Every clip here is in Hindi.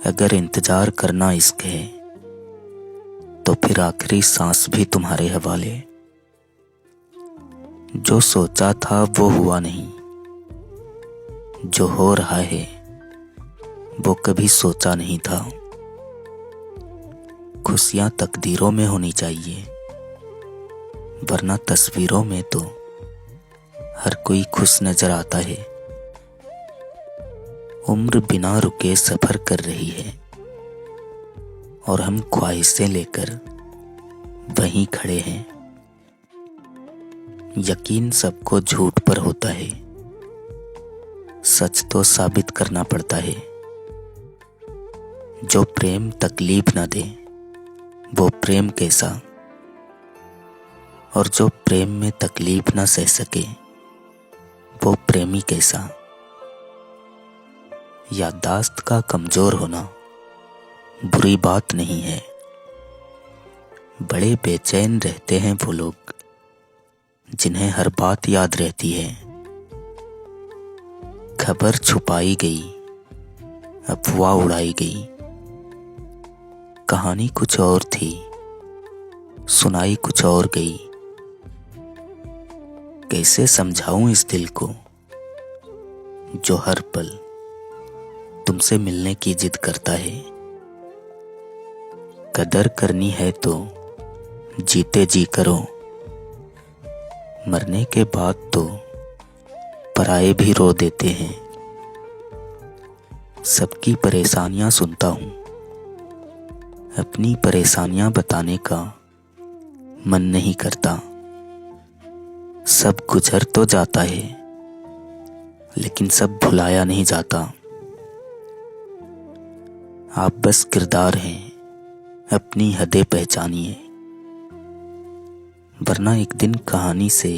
अगर इंतजार करना इश्क है तो फिर आखिरी सांस भी तुम्हारे हवाले। जो सोचा था वो हुआ नहीं, जो हो रहा है वो कभी सोचा नहीं था। खुशियां तकदीरों में होनी चाहिए, वरना तस्वीरों में तो हर कोई खुश नजर आता है। उम्र बिना रुके सफर कर रही है और हम ख्वाहिशें लेकर वहीं खड़े हैं। यकीन सबको झूठ पर होता है, सच तो साबित करना पड़ता है। जो प्रेम तकलीफ न दे वो प्रेम कैसा, और जो प्रेम में तकलीफ न सह सके वो प्रेमी कैसा। याददाश्त का कमजोर होना बुरी बात नहीं है। बड़े बेचैन रहते हैं वो लोग जिन्हें हर बात याद रहती है। खबर छुपाई गई, अफवाह उड़ाई गई, कहानी कुछ और थी, सुनाई कुछ और गई। कैसे समझाऊं इस दिल को जो हर पल तुमसे मिलने की जिद करता है। कदर करनी है तो जीते जी करो, मरने के बाद तो पराए भी रो देते हैं। सबकी परेशानियां सुनता हूं, अपनी परेशानियां बताने का मन नहीं करता। सब गुजर तो जाता है लेकिन सब भुलाया नहीं जाता। आप बस किरदार हैं, अपनी हदें पहचानिए, वरना एक दिन कहानी से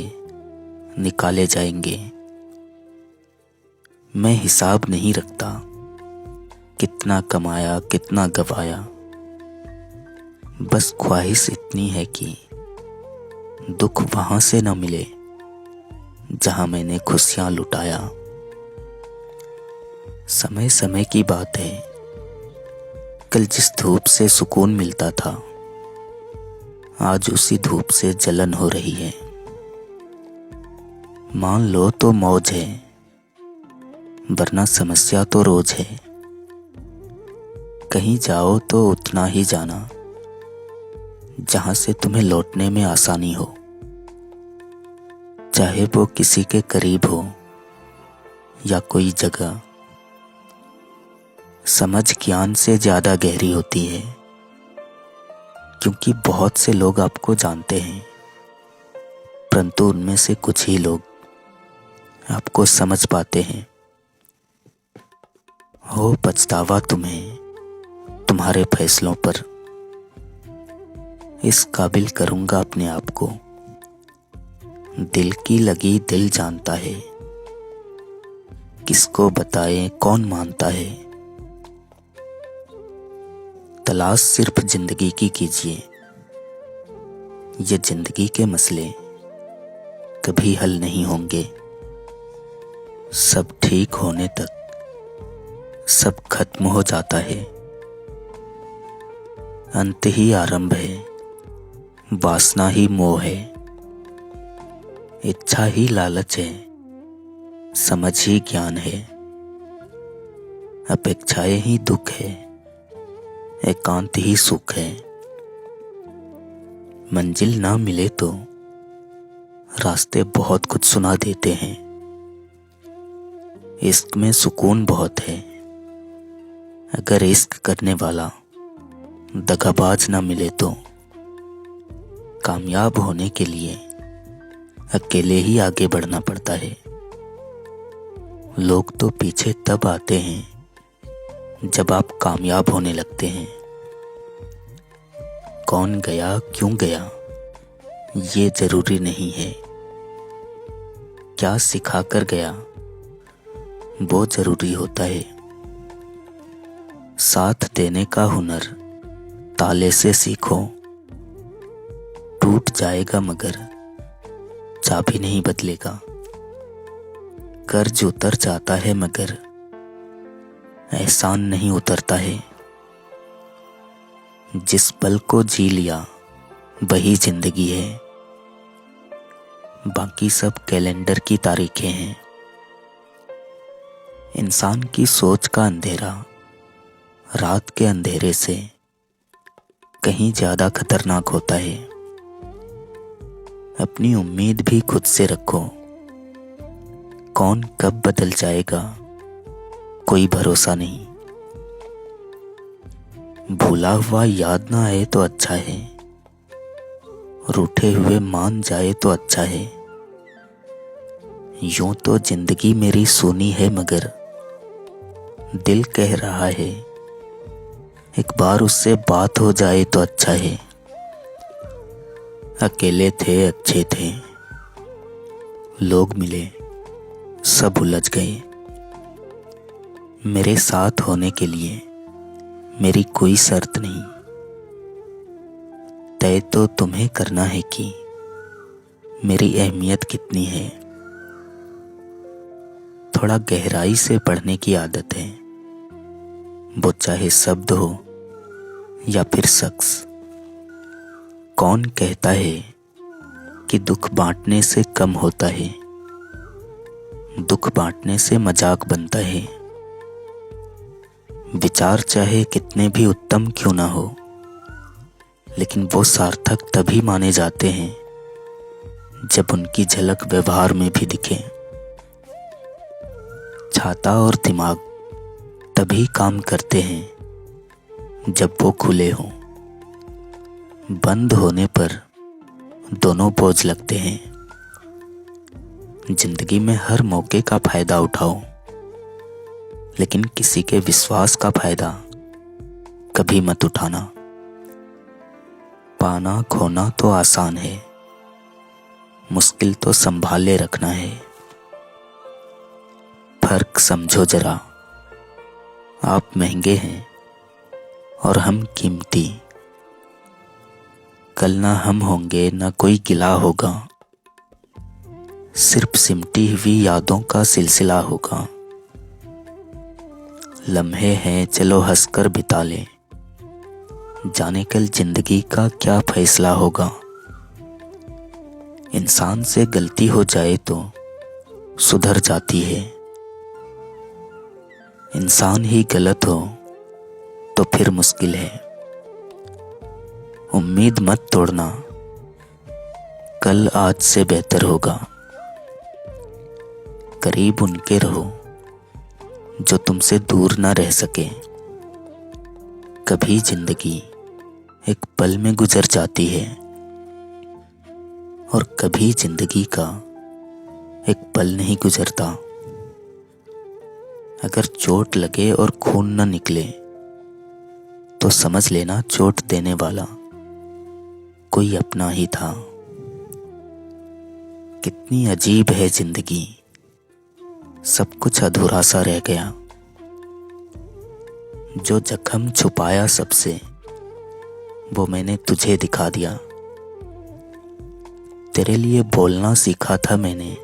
निकाले जाएंगे। मैं हिसाब नहीं रखता कितना कमाया कितना गवाया, बस ख्वाहिश इतनी है कि दुख वहां से न मिले जहां मैंने खुशियां लुटाया। समय समय की बात है, कल जिस धूप से सुकून मिलता था आज उसी धूप से जलन हो रही है। मान लो तो मौज है, वरना समस्या तो रोज है। कहीं जाओ तो उतना ही जाना जहां से तुम्हें लौटने में आसानी हो, चाहे वो किसी के करीब हो या कोई जगह। समझ ज्ञान से ज्यादा गहरी होती है, क्योंकि बहुत से लोग आपको जानते हैं परंतु उनमें से कुछ ही लोग आपको समझ पाते हैं। हो पछतावा तुम्हें तुम्हारे फैसलों पर, इस काबिल करूंगा अपने आप को। दिल की लगी दिल जानता है, किसको बताएं कौन मानता है। तलाश सिर्फ जिंदगी की कीजिए, ये जिंदगी के मसले कभी हल नहीं होंगे। सब ठीक होने तक सब खत्म हो जाता है, अंत ही आरंभ है, वासना ही मोह है, इच्छा ही लालच है, समझ ही ज्ञान है, अपेक्षाएं ही दुख है, एकांत ही सुख है। मंजिल ना मिले तो रास्ते बहुत कुछ सुना देते हैं। इश्क में सुकून बहुत है, अगर इश्क करने वाला दगाबाज ना मिले तो। कामयाब होने के लिए अकेले ही आगे बढ़ना पड़ता है। लोग तो पीछे तब आते हैं जब आप कामयाब होने लगते हैं। कौन गया क्यों गया ये जरूरी नहीं है, क्या सिखा कर गया वो जरूरी होता है। साथ देने का हुनर ताले से सीखो, टूट जाएगा मगर चाबी नहीं बदलेगा। कर्ज उतर जाता है मगर एहसान नहीं उतरता है। जिस पल को जी लिया वही जिंदगी है, बाकी सब कैलेंडर की तारीखें हैं। इंसान की सोच का अंधेरा रात के अंधेरे से कहीं ज्यादा खतरनाक होता है। अपनी उम्मीद भी खुद से रखो, कौन कब बदल जाएगा कोई भरोसा नहीं। भूला हुआ याद ना आए तो अच्छा है, रूठे हुए मान जाए तो अच्छा है। यूं तो जिंदगी मेरी सूनी है, मगर दिल कह रहा है एक बार उससे बात हो जाए तो अच्छा है। अकेले थे अच्छे थे, लोग मिले सब उलझ गए। मेरे साथ होने के लिए मेरी कोई शर्त नहीं, तय तो तुम्हें करना है कि मेरी अहमियत कितनी है। थोड़ा गहराई से पढ़ने की आदत है, वो चाहे शब्द हो या फिर शख्स। कौन कहता है कि दुख बांटने से कम होता है, दुख बांटने से मजाक बनता है। विचार चाहे कितने भी उत्तम क्यों ना हो, लेकिन वो सार्थक तभी माने जाते हैं जब उनकी झलक व्यवहार में भी दिखे। छाता और दिमाग तभी काम करते हैं जब वो खुले हों। बंद होने पर दोनों बोझ लगते हैं। जिंदगी में हर मौके का फायदा उठाओ, लेकिन किसी के विश्वास का फायदा कभी मत उठाना। पाना खोना तो आसान है, मुश्किल तो संभाले रखना है। फर्क समझो जरा, आप महंगे हैं और हम कीमती। कल ना हम होंगे ना कोई गिला होगा, सिर्फ सिमटी हुई यादों का सिलसिला होगा। लम्हे हैं चलो हंसकर बिता ले, जाने कल जिंदगी का क्या फैसला होगा। इंसान से गलती हो जाए तो सुधर जाती है, इंसान ही गलत हो तो फिर मुश्किल है। उम्मीद मत तोड़ना, कल आज से बेहतर होगा। करीब उनके रहो जो तुमसे दूर ना रह सके। कभी जिंदगी एक पल में गुजर जाती है और कभी जिंदगी का एक पल नहीं गुजरता। अगर चोट लगे और खून न निकले तो समझ लेना चोट देने वाला कोई अपना ही था। कितनी अजीब है जिंदगी, सब कुछ अधूरा सा रह गया। जो जख्म छुपाया सबसे वो मैंने तुझे दिखा दिया। तेरे लिए बोलना सीखा था मैंने,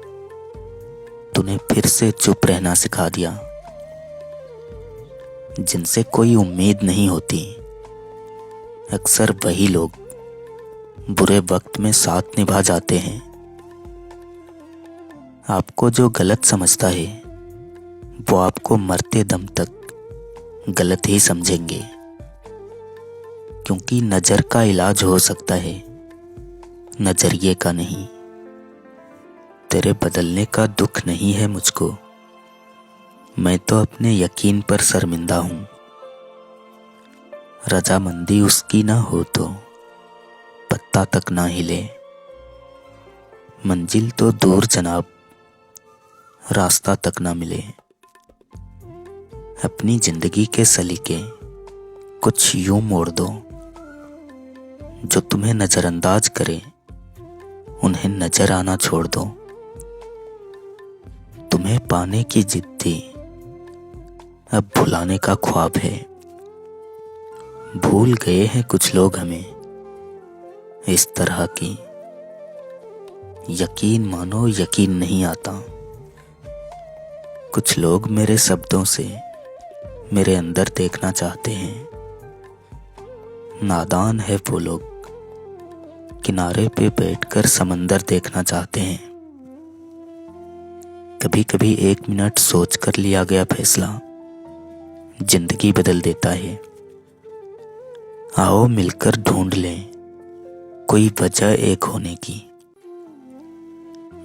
तूने फिर से चुप रहना सिखा दिया। जिनसे कोई उम्मीद नहीं होती, अक्सर वही लोग बुरे वक्त में साथ निभा जाते हैं। आपको जो गलत समझता है वो आपको मरते दम तक गलत ही समझेंगे, क्योंकि नजर का इलाज हो सकता है, नजरिए का नहीं। तेरे बदलने का दुख नहीं है मुझको, मैं तो अपने यकीन पर शर्मिंदा हूं। रजामंदी उसकी ना हो तो पत्ता तक ना हिले। मंजिल तो दूर जनाब, रास्ता तक ना मिले। अपनी जिंदगी के सलीके कुछ यूं मोड़ दो, जो तुम्हें नजरअंदाज करे उन्हें नजर आना छोड़ दो। तुम्हें पाने की जिद थी, अब भुलाने का ख्वाब है। भूल गए हैं कुछ लोग हमें इस तरह की, यकीन मानो यकीन नहीं आता। कुछ लोग मेरे शब्दों से मेरे अंदर देखना चाहते हैं, नादान है वो लोग, किनारे पे बैठकर समंदर देखना चाहते हैं। कभी कभी 1 मिनट सोच कर लिया गया फैसला जिंदगी बदल देता है। आओ मिलकर ढूंढ लें कोई वजह एक होने की।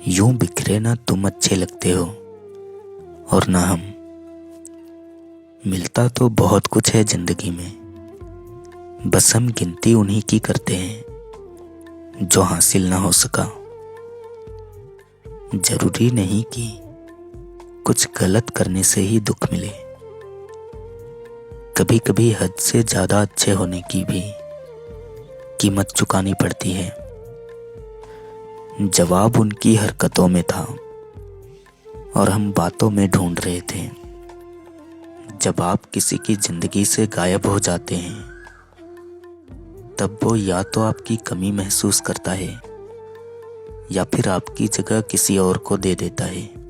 यूं बिखरे ना तुम अच्छे लगते हो और ना हम। मिलता तो बहुत कुछ है जिंदगी में, बस हम गिनती उन्हीं की करते हैं जो हासिल ना हो सका। जरूरी नहीं कि कुछ गलत करने से ही दुख मिले, कभी कभी हद से ज्यादा अच्छे होने की भी कीमत चुकानी पड़ती है। जवाब उनकी हरकतों में था और हम बातों में ढूंढ रहे थे। जब आप किसी की जिंदगी से गायब हो जाते हैं, तब वो या तो आपकी कमी महसूस करता है या फिर आपकी जगह किसी और को दे देता है।